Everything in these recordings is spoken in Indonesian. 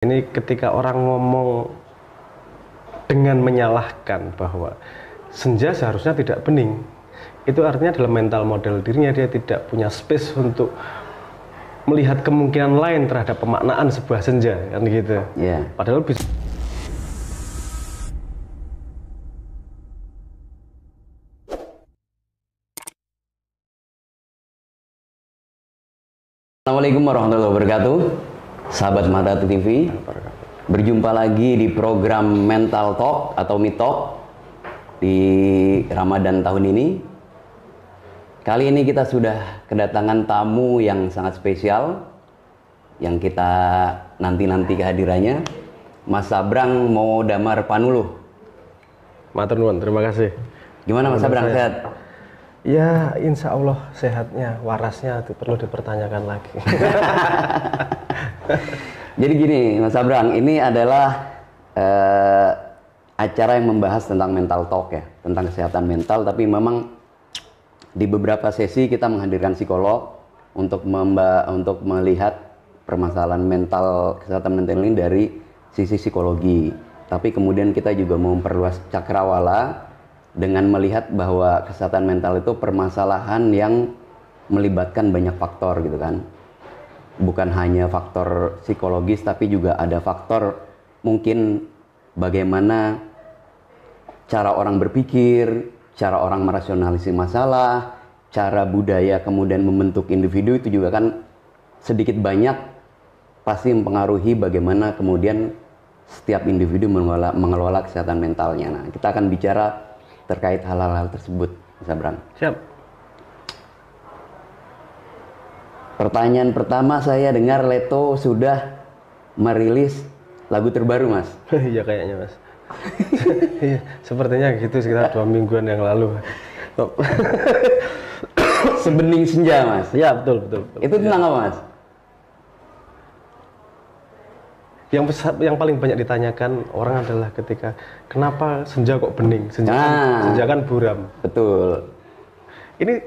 Ini ketika orang ngomong dengan menyalahkan bahwa senja seharusnya tidak bening, itu artinya dalam mental model dirinya dia tidak punya space untuk melihat kemungkinan lain terhadap pemaknaan sebuah senja, kan gitu. Yeah. Padahal bisa. Assalamualaikum warahmatullahi wabarakatuh, sahabat Mata TV. Berjumpa lagi di program Mental Talk atau Meet Talk di Ramadan tahun ini. Kali ini kita sudah kedatangan tamu yang sangat spesial, yang kita nanti-nanti kehadirannya, Mas Sabrang Maudamar Panuluh. Matur nuwun, terima kasih. Gimana Mas Sabrang, sehat? Ya, insya Allah sehatnya, warasnya itu perlu dipertanyakan lagi. Jadi gini, Mas Sabrang, ini adalah acara yang membahas tentang mental talk ya, tentang kesehatan mental. Tapi memang di beberapa sesi kita menghadirkan psikolog untuk melihat permasalahan mental, kesehatan mental ini dari sisi psikologi. Tapi kemudian kita juga mau memperluas cakrawala dengan melihat bahwa kesehatan mental itu permasalahan yang melibatkan banyak faktor gitu kan. Bukan hanya faktor psikologis, tapi juga ada faktor mungkin bagaimana cara orang berpikir, cara orang merasionalisasi masalah, cara budaya kemudian membentuk individu, itu juga kan sedikit banyak pasti mempengaruhi bagaimana kemudian setiap individu mengelola kesehatan mentalnya. Nah, kita akan bicara terkait hal-hal tersebut, Mas Sabrang. Siap. Pertanyaan pertama, saya dengar Leto sudah merilis lagu terbaru, Mas. Iya kayaknya, Mas. Iya, sepertinya gitu sekitar 2 mingguan yang lalu. Sebening Senja, Mas. Ya, betul. Itu tentang apa, Mas? Yang paling banyak ditanyakan orang adalah ketika kenapa senja kok bening? Senja kan buram. Betul. Ini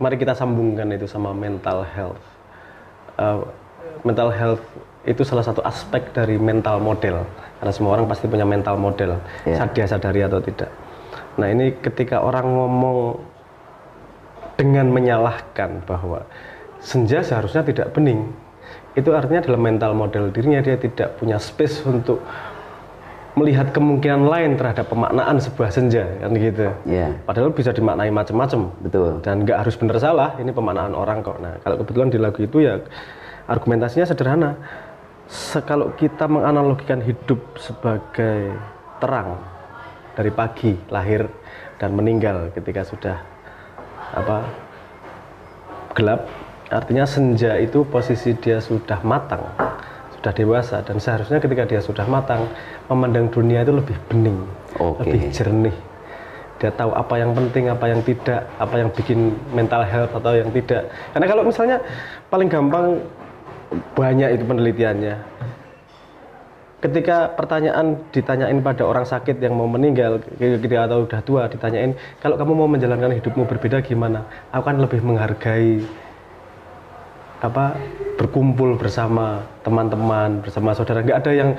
mari kita sambungkan itu sama mental health. Mental health itu salah satu aspek dari mental model. Karena semua orang pasti punya mental model, dia sadari atau tidak. Nah, ini ketika orang ngomong dengan menyalahkan bahwa senja seharusnya tidak bening, itu artinya dalam mental model dirinya dia tidak punya space untuk melihat kemungkinan lain terhadap pemaknaan sebuah senja, kan gitu. Yeah. Padahal bisa dimaknai macam-macam. Betul. Dan nggak harus benar salah, ini pemaknaan orang kok. Nah, kalau kebetulan di lagu itu ya argumentasinya sederhana. Kalau kita menganalogikan hidup sebagai terang dari pagi, lahir dan meninggal ketika sudah gelap, artinya senja itu posisi dia sudah matang, sudah dewasa, dan seharusnya ketika dia sudah matang memandang dunia itu lebih bening, lebih jernih. Dia tahu apa yang penting, apa yang tidak, apa yang bikin mental health atau yang tidak. Karena kalau misalnya paling gampang, banyak itu penelitiannya. Ketika pertanyaan ditanyain pada orang sakit yang mau meninggal atau udah tua, ditanyain kalau kamu mau menjalankan hidupmu berbeda gimana? Aku kan lebih menghargai berkumpul bersama teman-teman, bersama saudara. Nggak ada yang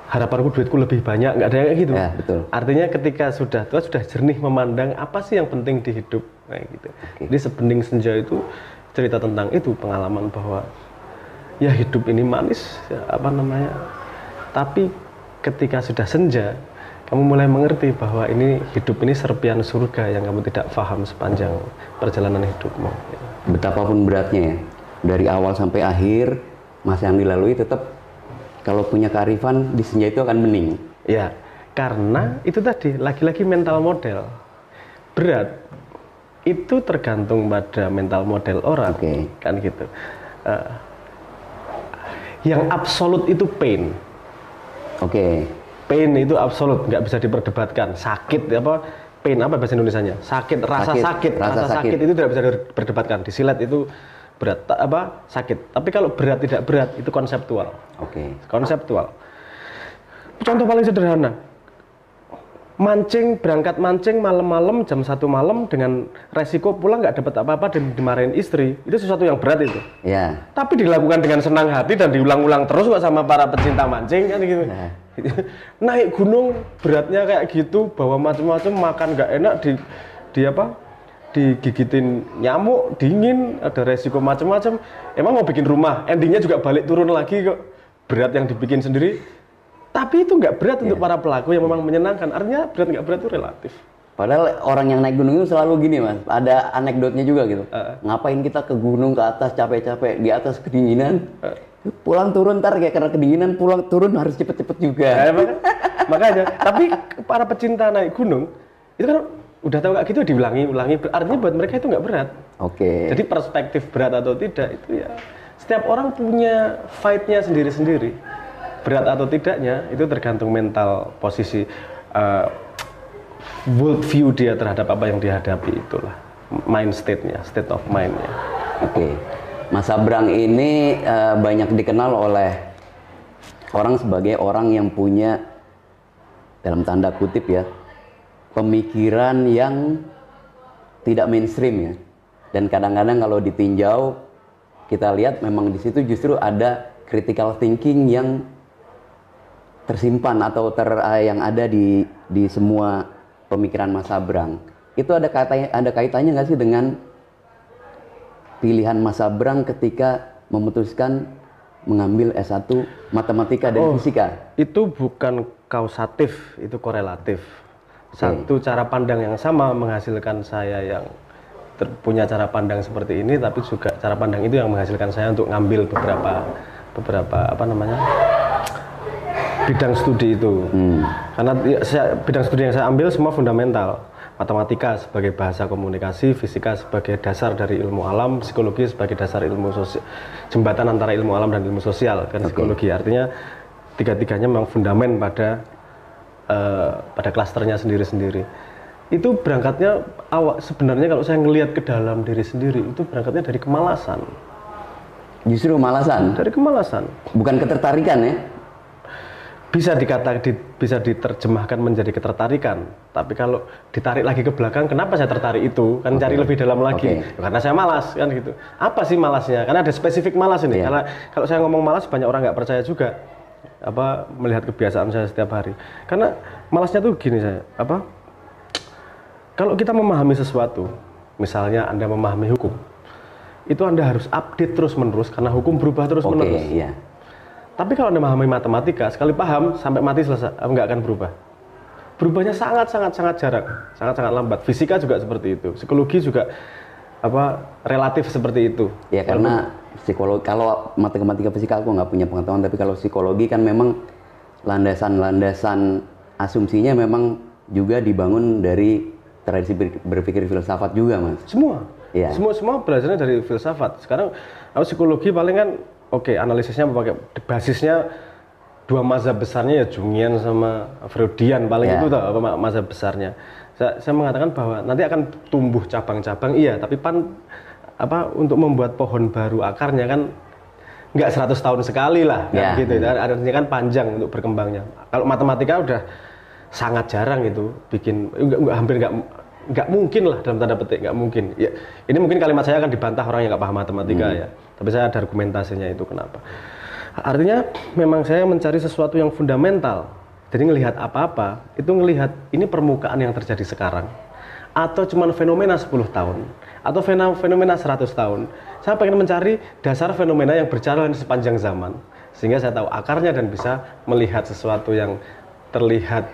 harapanku duitku lebih banyak, nggak ada yang kayak gitu. Ya, betul. Artinya ketika sudah tua, sudah jernih memandang apa sih yang penting di hidup, kayak gitu. Jadi Sebening Senja itu cerita tentang itu, pengalaman bahwa ya hidup ini manis, tapi ketika sudah senja, kamu mulai mengerti bahwa ini hidup ini serpian surga yang kamu tidak paham sepanjang perjalanan hidupmu. Betapapun beratnya ya, dari awal sampai akhir masa yang dilalui, tetap kalau punya kearifan di senja itu akan bening. Ya, karena itu tadi lagi-lagi mental model. Berat itu tergantung pada mental model orang, kan gitu. Yang absolut itu pain. Pain itu absolut, nggak bisa diperdebatkan. Sakit pain apa bahasa Indonesianya? Sakit, rasa sakit itu tidak bisa diperdebatkan. Disilet itu berat, sakit. Tapi kalau berat tidak berat itu konseptual. Konseptual. Contoh paling sederhana. mancing, berangkat mancing malam-malam jam 1 malam dengan resiko pulang nggak dapat apa-apa dan dimarahin istri, itu sesuatu yang berat itu. Ya. Tapi dilakukan dengan senang hati dan diulang-ulang terus kok sama para pecinta mancing kan gitu. Nah. Naik gunung beratnya kayak gitu, bawa macam-macam, makan nggak enak, di apa? Digigitin nyamuk, dingin, ada resiko macam-macam. Emang mau bikin rumah, endingnya juga balik turun lagi kok. Berat yang dibikin sendiri. Tapi itu nggak berat untuk para pelaku yang memang menyenangkan. Artinya berat nggak berat itu relatif. Padahal orang yang naik gunung itu selalu gini mas, ada anekdotnya juga gitu. Ngapain kita ke gunung, ke atas capek-capek, di atas kedinginan, pulang turun ntar kayak karena kedinginan, pulang turun harus cepet-cepet juga. Makanya, tapi para pecinta naik gunung, itu kan udah tahu kayak gitu diulangi, artinya buat mereka itu nggak berat. Oke. Jadi perspektif berat atau tidak, itu ya setiap orang punya fight-nya sendiri-sendiri. Berat atau tidaknya itu tergantung mental posisi world view dia terhadap apa yang dihadapi, itulah mind state-nya, state of mind-nya. Oke. Mas Abrang ini banyak dikenal oleh orang sebagai orang yang punya, dalam tanda kutip ya, pemikiran yang tidak mainstream ya. Dan kadang-kadang kalau ditinjau kita lihat memang di situ justru ada critical thinking yang tersimpan atau yang ada di semua pemikiran Mas Abrang. Itu ada kaitannya nggak sih dengan pilihan Mas Abrang ketika memutuskan mengambil S1 Matematika dan Fisika? Itu bukan kausatif, itu korelatif. Satu cara pandang yang sama menghasilkan saya yang punya cara pandang seperti ini, tapi juga cara pandang itu yang menghasilkan saya untuk ngambil beberapa apa namanya, bidang studi itu. Karena bidang studi yang saya ambil semua fundamental. Matematika sebagai bahasa komunikasi, fisika sebagai dasar dari ilmu alam, psikologi sebagai dasar ilmu sosial, jembatan antara ilmu alam dan ilmu sosial kan. Psikologi artinya tiga-tiganya memang fundamen pada klasternya sendiri-sendiri. Itu berangkatnya sebenarnya kalau saya ngelihat ke dalam diri sendiri, itu berangkatnya dari kemalasan. Justru kemalasan? Dari kemalasan. Bukan ketertarikan ya? Bisa bisa diterjemahkan menjadi ketertarikan. Tapi kalau ditarik lagi ke belakang, kenapa saya tertarik itu? Kan cari lebih dalam lagi. Karena saya malas kan gitu. Apa sih malasnya? Karena ada spesifik malas ini. Karena kalau saya ngomong malas, banyak orang nggak percaya juga. Melihat kebiasaan saya setiap hari. Karena malasnya tuh gini saya. Kalau kita memahami sesuatu, misalnya Anda memahami hukum, itu Anda harus update terus-menerus karena hukum berubah terus-menerus. Iya. Tapi kalau Anda memahami matematika, sekali paham sampai mati selesai, nggak akan berubah. Berubahnya sangat jarang, sangat lambat. Fisika juga seperti itu, psikologi juga relatif seperti itu. Ya karena psikologi, kalau matematika fisika aku nggak punya pengetahuan, tapi kalau psikologi kan memang landasan asumsinya memang juga dibangun dari tradisi berpikir filsafat juga, Mas. Semua belajarnya dari filsafat. Sekarang psikologi paling kan analisisnya pakai basisnya dua mazhab besarnya ya, Jungian sama Freudian paling itu mazhab besarnya. Saya mengatakan bahwa nanti akan tumbuh cabang-cabang, tapi untuk membuat pohon baru akarnya kan nggak 100 tahun sekali lah, kan gitu. Artinya kan panjang untuk berkembangnya. Kalau matematika udah sangat jarang itu bikin, hampir nggak mungkin lah dalam tanda petik, nggak mungkin. Ya, ini mungkin kalimat saya akan dibantah orang yang nggak paham matematika ya. Tapi saya ada argumentasinya itu kenapa. Artinya memang saya mencari sesuatu yang fundamental. Jadi ngelihat apa-apa, itu ngelihat ini permukaan yang terjadi sekarang. Atau cuman fenomena 10 tahun. Atau fenomena 100 tahun. Saya pengen mencari dasar fenomena yang berjalan sepanjang zaman. Sehingga saya tahu akarnya dan bisa melihat sesuatu yang terlihat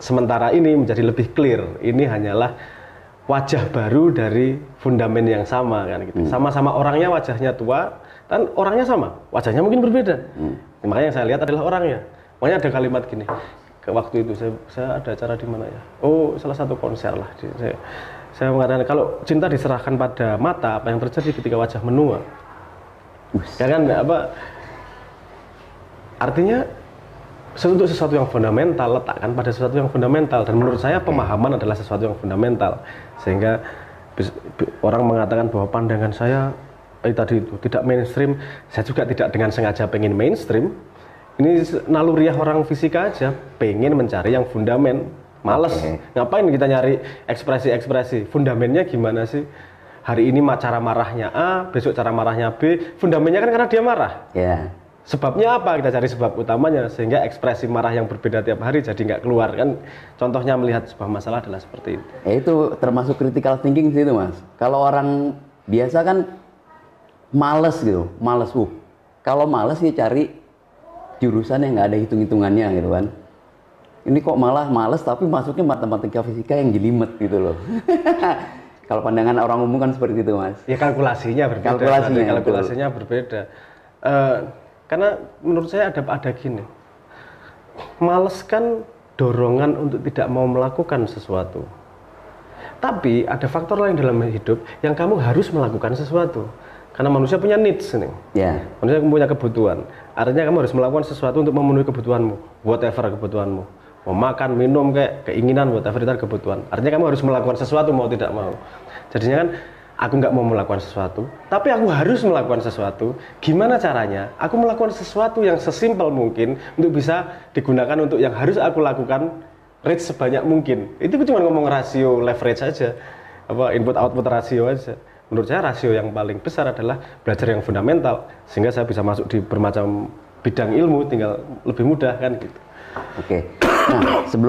sementara ini menjadi lebih clear. Ini hanyalah wajah baru dari fundamen yang sama kan gitu. Sama-sama orangnya wajahnya tua, dan orangnya sama, wajahnya mungkin berbeda. Makanya yang saya lihat adalah orangnya. Makanya ada kalimat gini. Waktu itu saya ada acara di mana ya? Salah satu konser lah. Saya mengatakan kalau cinta diserahkan pada mata, apa yang terjadi ketika wajah menua? Ya kan artinya untuk sesuatu yang fundamental, letakkan pada sesuatu yang fundamental. Dan menurut saya pemahaman adalah sesuatu yang fundamental. Sehingga orang mengatakan bahwa pandangan saya tadi itu tidak mainstream. Saya juga tidak dengan sengaja pengen mainstream. Ini naluriah orang fisika aja, pengen mencari yang fundamental Males. Ngapain kita nyari ekspresi-ekspresi? Fundamennya gimana sih? Hari ini cara marahnya A, besok cara marahnya B. Fundamennya kan karena dia marah. Sebabnya apa? Kita cari sebab utamanya sehingga ekspresi marah yang berbeda tiap hari jadi nggak keluar kan. Contohnya melihat sebuah masalah adalah seperti itu. Itu termasuk critical thinking sih itu Mas. Kalau orang biasa kan males gitu, Kalau males ya cari jurusan yang nggak ada hitung-hitungannya gitu kan. Ini kok malah males tapi masuknya matematika fisika yang jelimet gitu loh. Kalau pandangan orang umum kan seperti itu Mas. Ya kalkulasinya berbeda. Kalkulasinya berbeda. Karena menurut saya ada gini, males kan dorongan untuk tidak mau melakukan sesuatu. Tapi ada faktor lain dalam hidup yang kamu harus melakukan sesuatu. Karena manusia punya needs nih. Manusia punya kebutuhan. Artinya kamu harus melakukan sesuatu untuk memenuhi kebutuhanmu, whatever kebutuhanmu. Mau makan, minum, kayak keinginan, whatever itu kebutuhan. Artinya kamu harus melakukan sesuatu mau tidak mau. Jadinya kan aku nggak mau melakukan sesuatu, tapi aku harus melakukan sesuatu. Gimana caranya? Aku melakukan sesuatu yang sesimpel mungkin untuk bisa digunakan untuk yang harus aku lakukan reach sebanyak mungkin. Itu cuma ngomong rasio leverage aja, input output rasio aja. Menurut saya rasio yang paling besar adalah belajar yang fundamental sehingga saya bisa masuk di bermacam bidang ilmu tinggal lebih mudah kan gitu. Nah, sebelum